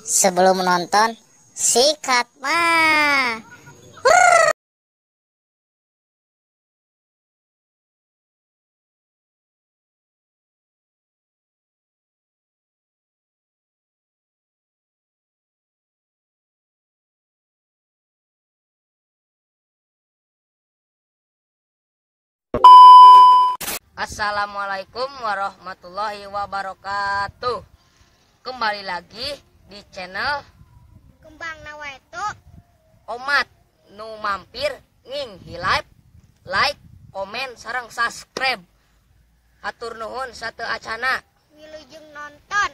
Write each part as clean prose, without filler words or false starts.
Sebelum menonton, sikat mah. Assalamualaikum warahmatullahi wabarakatuh. Kembali lagi di channel Kembang Nawetu. Omat nu mampir nging live, like, komen, sareng subscribe. Hatur nuhun satu acana. Wilujeng nonton.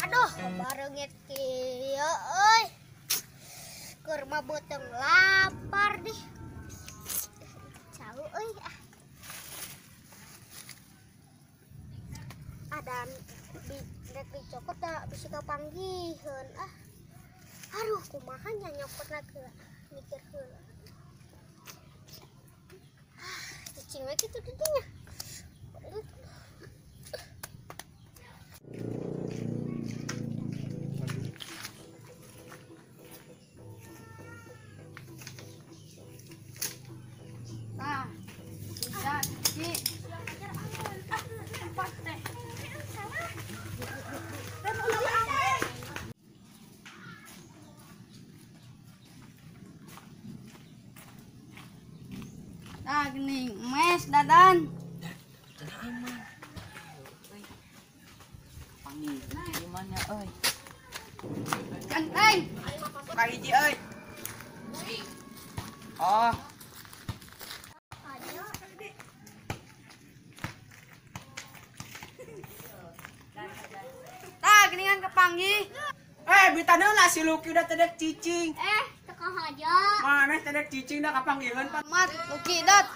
Aduh, barengit kieu euy. Keur mabeuteung lapar deh. Cau euy ah. Adan rek dicokot da bisi kapanggieun ah. Aduh, kumaha nya nyokotna ke mikir heula. Cicing we kitu didinya. Nah gini, mes dadan. Panggil gimana euy? Canteng. Kahiji euy. Oh, Tah geningan kepanggih. Bitana lah si Lucky udah tedek cicing. Teka aja. Mana tedek cicing dah kapanggilan Pak. Mat, Luki dat.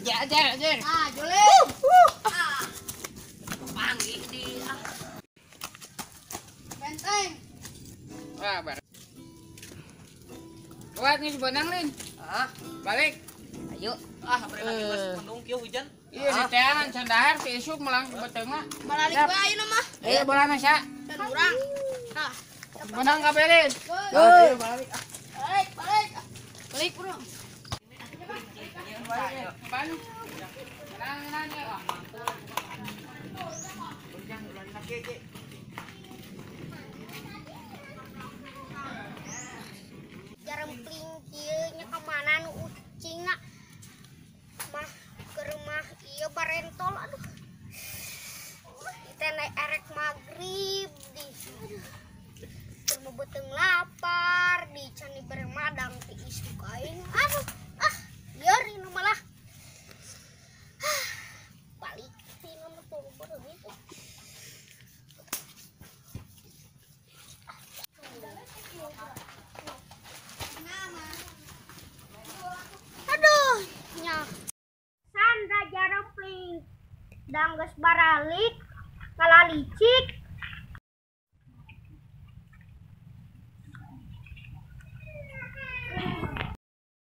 ya. Ah, Juli. Panggil di Benteng. Wah, bar. Kuat nih sebenang Lin. Balik. Ayo. Mendung kieu hujan. Iya, di teangan sandahar si isuk melang ke tengah. Balik we ayeuna mah. Ayo bola nasa. Dan urang. Tah, Menang ka Belin. balik. Balik, bro. Balik. Menang ya. Ujang ulah sakit. Jarempling kieu nya ka mana nu ucingna. Mah ke rumah ieu barentol aduh. Kita naik erek magrib di keur mabeuteung lapar di candi bermadang ti isuk aing. Aduh, biar ini malah. Balik tina mah turun itu. Aduh, nya. Sandra jarempling. Dangges baralik, ngalalicik.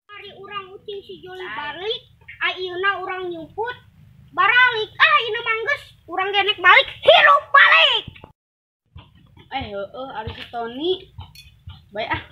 Hari urang ucing si Juli balik, ayeuna urang nyumput. Baralik, ieu manggeus urang genek balik, hirup balik. Ari si Toni. Bae ah.